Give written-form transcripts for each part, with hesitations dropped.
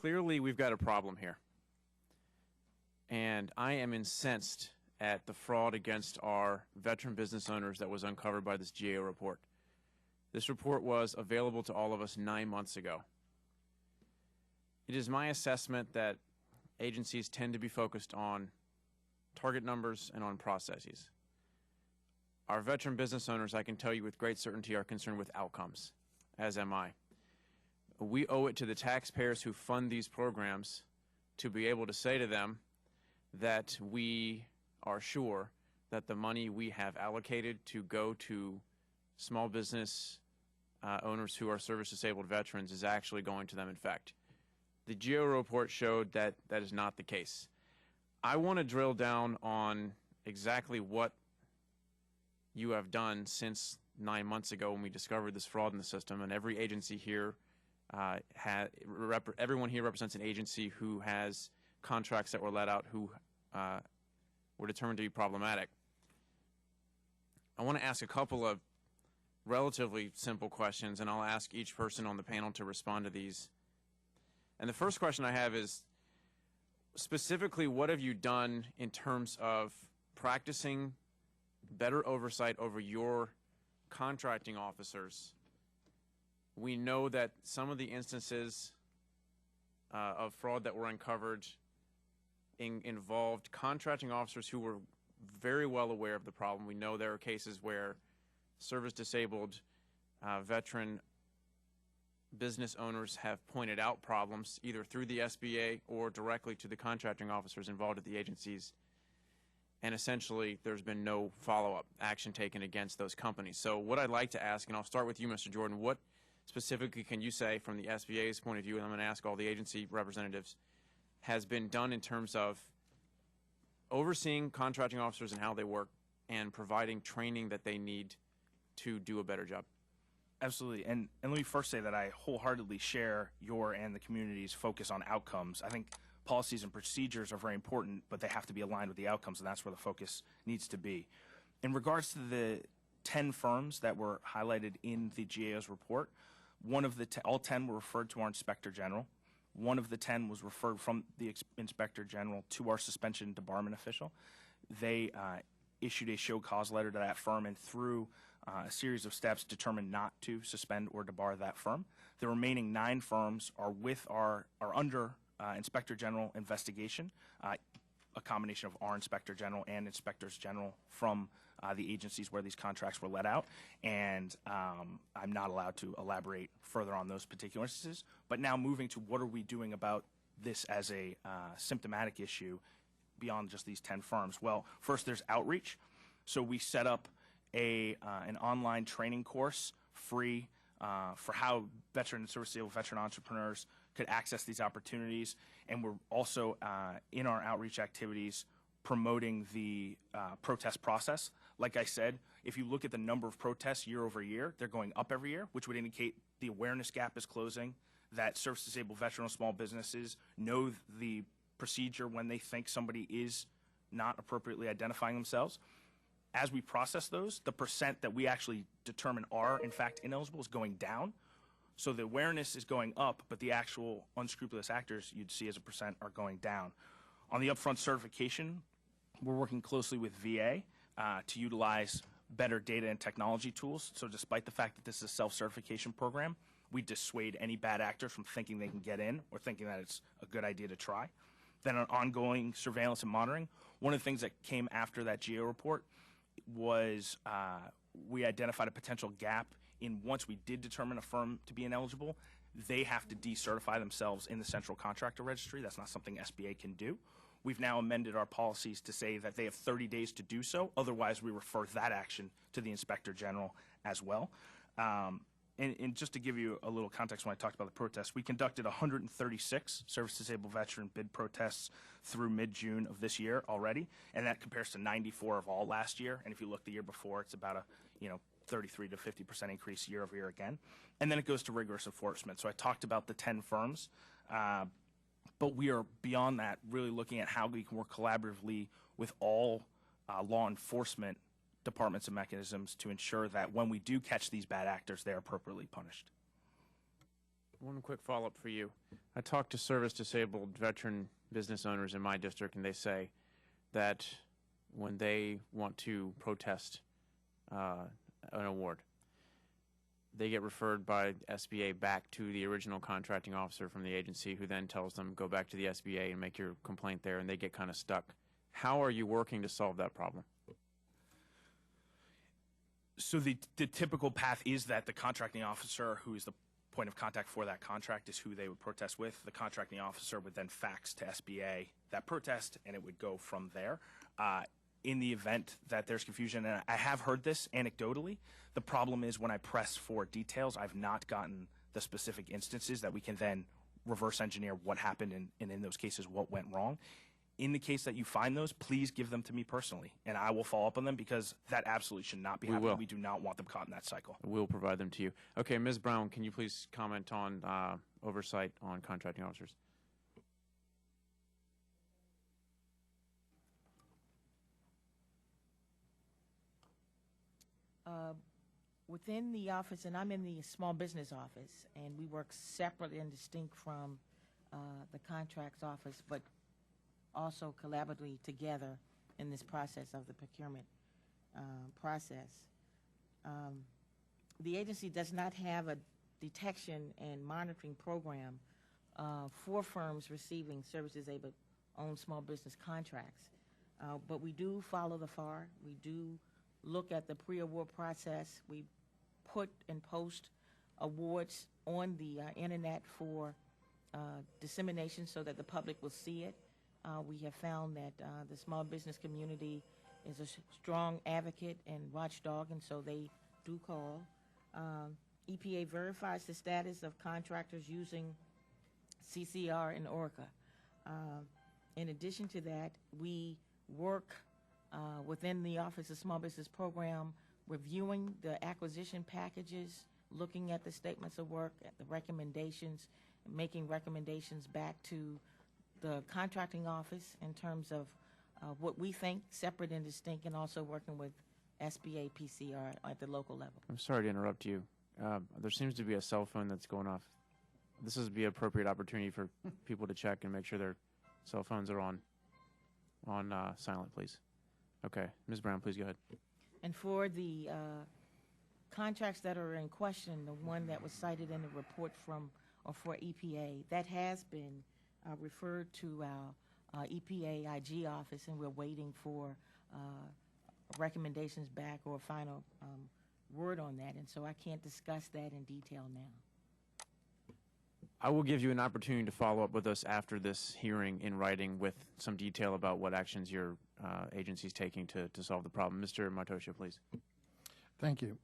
Clearly, we've got a problem here. And I am incensed at the fraud against our veteran business owners that was uncovered by this GAO report. This report was available to all of us 9 months ago. It is my assessment that agencies tend to be focused on target numbers and on processes. Our veteran business owners, I can tell you with great certainty, are concerned with outcomes, as am I. We owe it to the taxpayers who fund these programs to be able to say to them that we are sure that the money we have allocated to go to small business owners who are service-disabled veterans is actually going to them in fact. The GAO report showed that that is not the case. I want to drill down on exactly what you have done since 9 months ago when we discovered this fraud in the system, and every agency here, everyone here represents an agency who has contracts that were let out who were determined to be problematic. I want to ask a couple of relatively simple questions, and I'll ask each person on the panel to respond to these. And the first question I have is, specifically, what have you done in terms of practicing better oversight over your contracting officers? We know that some of the instances of fraud that were uncovered involved contracting officers who were very well aware of the problem. We know there are cases where service-disabled veteran business owners have pointed out problems either through the SBA or directly to the contracting officers involved at the agencies, and essentially there's been no follow-up action taken against those companies. So what I'd like to ask, and I'll start with you, Mr. Jordan, what specifically can you say from the SBA's point of view, and I'm going to ask all the agency representatives, has been done in terms of overseeing contracting officers and how they work and providing training that they need to do a better job? Absolutely, and let me first say that I wholeheartedly share your and the community's focus on outcomes. I think policies and procedures are very important, but they have to be aligned with the outcomes, and that's where the focus needs to be. In regards to the 10 firms that were highlighted in the GAO's report, all 10 were referred to our Inspector General. One of the 10 was referred from the Inspector General to our suspension debarment official. They issued a show cause letter to that firm, and through a series of steps determined not to suspend or debar that firm. The remaining 9 firms are under Inspector General investigation, a combination of our Inspector General and Inspectors General from the agencies where these contracts were let out, and I'm not allowed to elaborate further on those particular instances. But now moving to what are we doing about this as a symptomatic issue beyond just these 10 firms? Well, first there's outreach. So we set up an online training course, free, for how veteran and service-disabled veteran entrepreneurs could access these opportunities. And we're also, in our outreach activities, promoting the protest process. Like I said, if you look at the number of protests year over year, they're going up every year, which would indicate the awareness gap is closing, that service-disabled veteran and small businesses know the procedure when they think somebody is not appropriately identifying themselves. As we process those, the percent that we actually determine are, in fact, ineligible is going down. So the awareness is going up, but the actual unscrupulous actors you'd see as a percent are going down. On the upfront certification, we're working closely with VA to utilize better data and technology tools. So despite the fact that this is a self-certification program, we dissuade any bad actors from thinking they can get in or thinking that it's a good idea to try. Then on ongoing surveillance and monitoring, one of the things that came after that GAO report was we identified a potential gap in once we did determine a firm to be ineligible, they have to decertify themselves in the Central Contractor Registry. That's not something SBA can do. We've now amended our policies to say that they have 30 days to do so. Otherwise, we refer that action to the Inspector General as well. And just to give you a little context when I talked about the protests, we conducted 136 service-disabled veteran bid protests through mid-June of this year already, and that compares to 94 of all last year. And if you look the year before, it's about a 33 to 50% increase year over year again. And then it goes to rigorous enforcement. So I talked about the 10 firms, but we are beyond that, really looking at how we can work collaboratively with all law enforcement departments and mechanisms to ensure that when we do catch these bad actors, they are appropriately punished. One quick follow-up for you. I talked to service-disabled veteran business owners in my district, and they say that when they want to protest an award, they get referred by SBA back to the original contracting officer from the agency, who then tells them, go back to the SBA and make your complaint there, and they get kind of stuck. How are you working to solve that problem? So the typical path is that the contracting officer, who is the point of contact for that contract, is who they would protest with. The contracting officer would then fax to SBA that protest, and it would go from there. In the event that there's confusion, and I have heard this anecdotally, the problem is when I press for details, I've not gotten the specific instances that we can then reverse engineer what happened and in those cases what went wrong. In the case that you find those, please give them to me personally, and I will follow up on them, because that absolutely should not be happening. We do not want them caught in that cycle. We'll provide them to you. Okay, Ms. Brown, can you please comment on oversight on contracting officers? Within the office, and I'm in the small business office, and we work separate and distinct from the contracts office, but also collaboratively together in this process of the procurement process. The agency does not have a detection and monitoring program for firms receiving service-disabled owned small business contracts, but we do follow the FAR. We do look at the pre-award process. We put and post awards on the internet for dissemination so that the public will see it. We have found that the small business community is a strong advocate and watchdog, and so they do call. EPA verifies the status of contractors using CCR and ORCA. In addition to that, we work within the Office of Small Business Program, reviewing the acquisition packages, looking at the statements of work, at the recommendations, making recommendations back to the contracting office in terms of what we think separate and distinct, and also working with SBA PCR at the local level. I'm sorry to interrupt you. There seems to be a cell phone that's going off. This is the appropriate opportunity for people to check and make sure their cell phones are on silent, please. Okay, Ms. Brown, please go ahead. And for the contracts that are in question, the one that was cited in the report for EPA, that has been referred to our EPA IG office, and we're waiting for recommendations back or a final word on that, and so I can't discuss that in detail now. I will give you an opportunity to follow up with us after this hearing in writing with some detail about what actions your agency is taking to solve the problem. Mr. Martoscia, please. Thank you.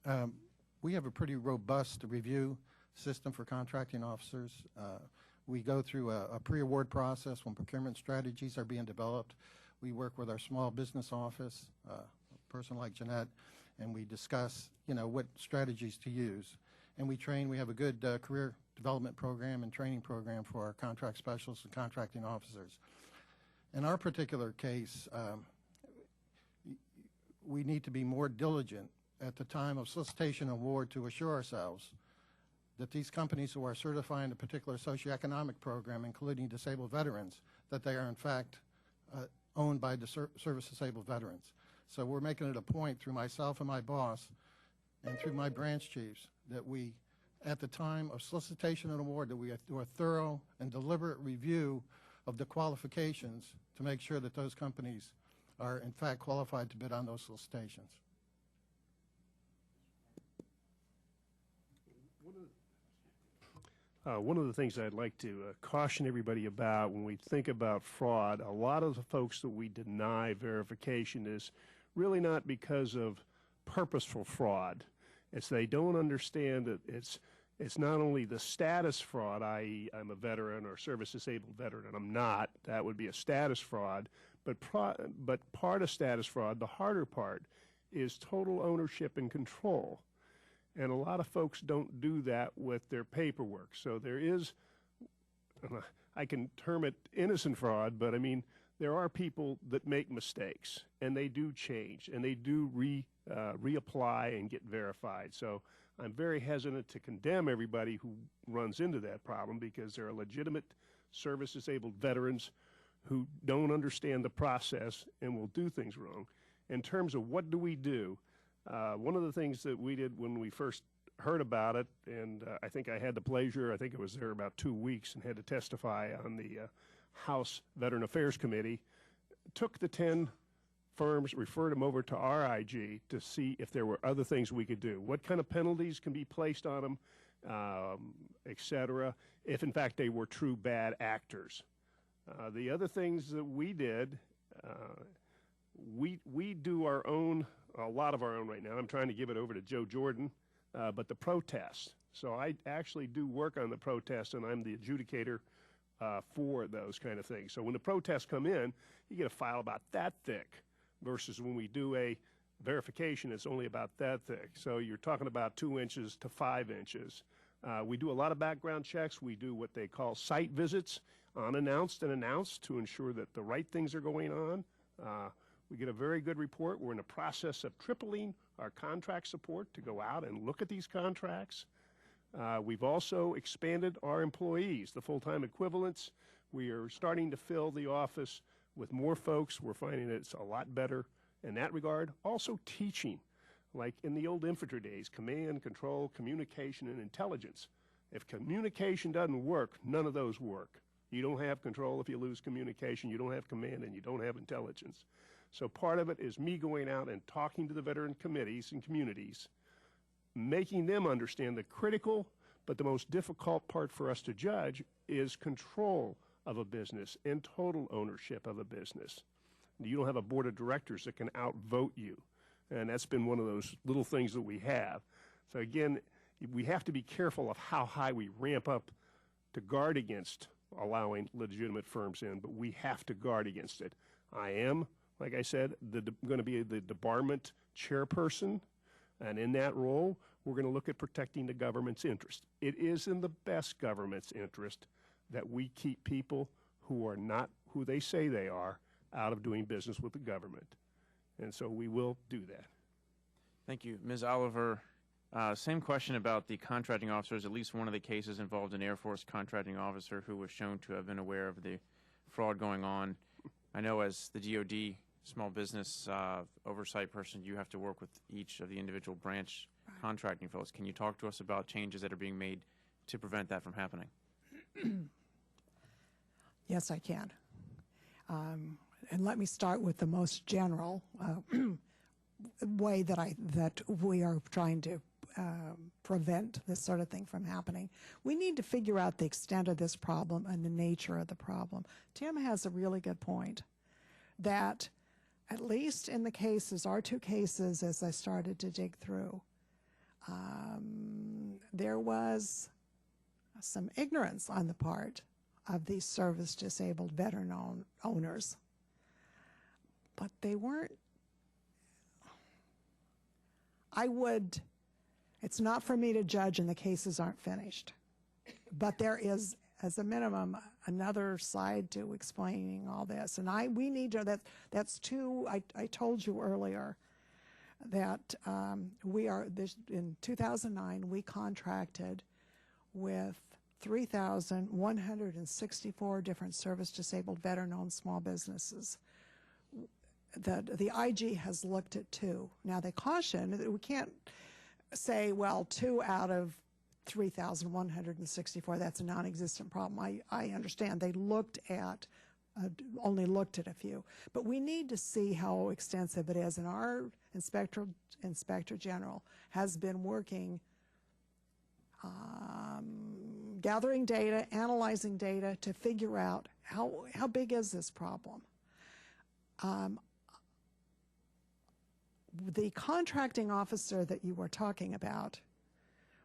We have a pretty robust review system for contracting officers. We go through a pre-award process when procurement strategies are being developed. We work with our small business office, a person like Jeanette, and we discuss, what strategies to use. And we train. We have a good career development program and training program for our contract specialists and contracting officers. In our particular case, we need to be more diligent at the time of solicitation award to assure ourselves that these companies who are certifying a particular socioeconomic program, including disabled veterans, that they are in fact owned by the service-disabled veterans. So we're making it a point through myself and my boss and through my branch chiefs that we, at the time of solicitation and award, that we do a thorough and deliberate review of the qualifications to make sure that those companies are in fact qualified to bid on those solicitations. One of the things I'd like to caution everybody about when we think about fraud, a lot of the folks that we deny verification is really not because of purposeful fraud. It's they don't understand that it's not only the status fraud, i.e. I'm a veteran or service-disabled veteran, and I'm not. That would be a status fraud. But part of status fraud, the harder part, is total ownership and control. And a lot of folks don't do that with their paperwork. So there is, I can term it innocent fraud, but I mean, there are people that make mistakes, and they do change, and they do reapply and get verified. So I'm very hesitant to condemn everybody who runs into that problem, because there are legitimate service-disabled veterans who don't understand the process and will do things wrong. In terms of what do we do, one of the things that we did when we first heard about it, and I think I had the pleasure, I think it was there about 2 weeks and had to testify on the House Veteran Affairs Committee, took the 10 firms, referred them over to our IG to see if there were other things we could do. What kind of penalties can be placed on them, et cetera, if in fact they were true bad actors. The other things that we did, we do our own, a lot of our own right now. I'm trying to give it over to Joe Jordan, but the protests. So I actually do work on the protests, and I'm the adjudicator for those kind of things. So when the protests come in, you get a file about that thick, versus when we do a verification, it's only about that thick. So you're talking about 2 inches to 5 inches. We do a lot of background checks. We do what they call site visits, unannounced and announced, to ensure that the right things are going on. We get a very good report. We're in the process of tripling our contract support to go out and look at these contracts. We've also expanded our employees, the full-time equivalents. We are starting to fill the office with more folks. We're finding that it's a lot better in that regard. Also teaching, like in the old infantry days, command, control, communication, and intelligence. If communication doesn't work, none of those work. You don't have control if you lose communication, you don't have command, and you don't have intelligence. So part of it is me going out and talking to the veteran committees and communities, making them understand the critical but the most difficult part for us to judge is control of a business and total ownership of a business. You don't have a board of directors that can outvote you. And that's been one of those little things that we have. So again, we have to be careful of how high we ramp up to guard against allowing legitimate firms in, but we have to guard against it. I am, like I said, going to be the debarment chairperson, and in that role, we're going to look at protecting the government's interest. It is in the best government's interest that we keep people who are not who they say they are out of doing business with the government. And so we will do that. Thank you. Ms. Oliver, same question about the contracting officers. At least one of the cases involved an Air Force contracting officer who was shown to have been aware of the fraud going on. I know as the DOD small business oversight person, you have to work with each of the individual branch contracting folks. Can you talk to us about changes that are being made to prevent that from happening? Yes, I can. And let me start with the most general way that we are trying to prevent this sort of thing from happening. We need to figure out the extent of this problem and the nature of the problem. Tim has a really good point that at least in the cases, our 2 cases, as I started to dig through, there was some ignorance on the part of these service-disabled veteran owners. But they weren't, it's not for me to judge, and the cases aren't finished. But there is, as a minimum, another side to explaining all this. And we need to, that's 2, I told you earlier that in 2009, we contracted with 3,164 different service-disabled veteran-owned small businesses. The IG has looked at 2. Now, they caution that we can't say, well, 2 out of 3,164, that's a non-existent problem. I understand they looked at, only looked at a few. But we need to see how extensive it is, and our Inspector General has been working gathering data, analyzing data to figure out how big is this problem. The contracting officer that you were talking about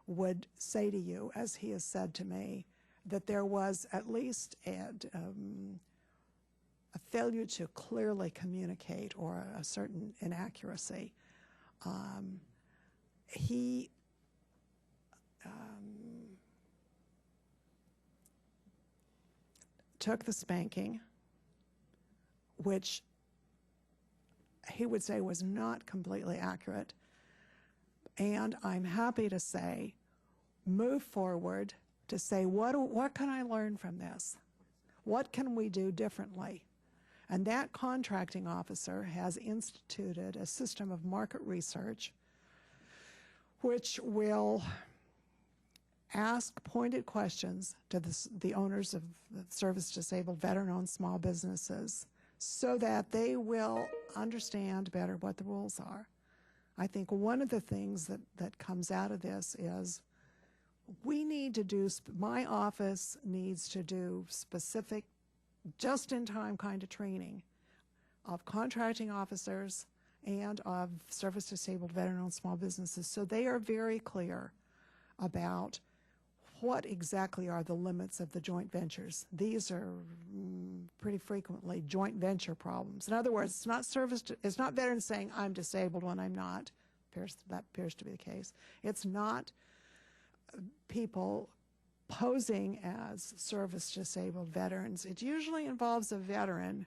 would say to you, as he has said to me, that there was at least a failure to clearly communicate or a certain inaccuracy. He took the spanking, which he would say was not completely accurate, And I'm happy to say, move forward to say, what can I learn from this? What can we do differently? And that contracting officer has instituted a system of market research which will ask pointed questions to the owners of the service-disabled, veteran-owned small businesses so that they will understand better what the rules are. I think one of the things that comes out of this is we need to do, my office needs to do specific, just-in-time kind of training of contracting officers and of service-disabled, veteran-owned small businesses so they are very clear about what exactly are the limits of the joint ventures. These are pretty frequently joint venture problems. In other words, it's not veterans saying I'm disabled when I'm not. That appears to be the case. It's not people posing as service-disabled veterans. It usually involves a veteran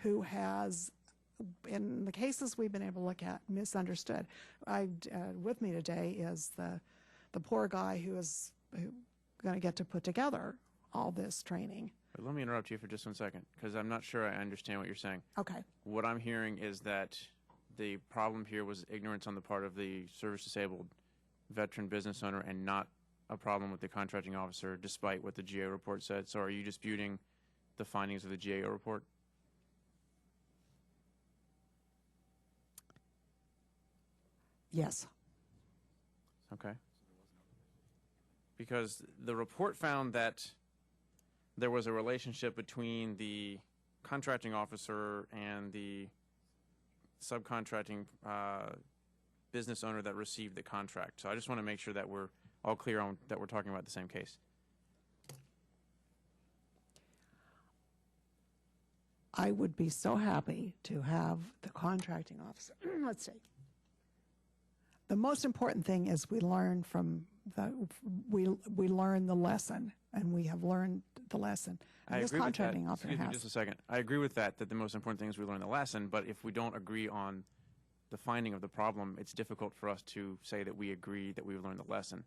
who has, in the cases we've been able to look at, misunderstood. With me today is the poor guy who going to get to put together all this training. But let me interrupt you for just 1 second, because I'm not sure I understand what you're saying. Okay. What I'm hearing is that the problem here was ignorance on the part of the service-disabled veteran business owner and not a problem with the contracting officer, despite what the GAO report said. So are you disputing the findings of the GAO report? Yes. Okay. Because the report found that there was a relationship between the contracting officer and the subcontracting business owner that received the contract. So I just want to make sure that we're all clear on that we're talking about the same case. I would be so happy to have the contracting officer. Let's see. The most important thing is we learn from we learn the lesson, and we have learned the lesson. And I this agree with that. contracting officer Excuse me has. just a second. I agree with that the most important thing is we learn the lesson, but if we don't agree on the finding of the problem, it's difficult for us to say that we agree that we've learned the lesson.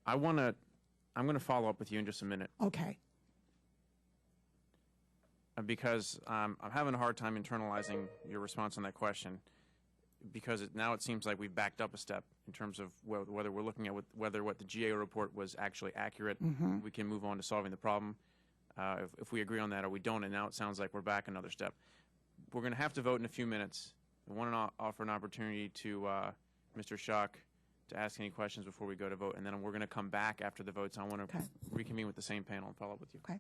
I'm going to follow up with you in just a minute. Okay. Because I'm having a hard time internalizing your response on that question, because now it seems like we've backed up a step in terms of whether we're looking at whether what the GAO report was actually accurate. Mm-hmm. We can move on to solving the problem if we agree on that, or we don't, and now it sounds like we're back another step. We're going to have to vote in a few minutes. I want to offer an opportunity to Mr. Schock to ask any questions before we go to vote, and then we're going to come back after the votes. I want to reconvene with the same panel and follow up with you. Okay.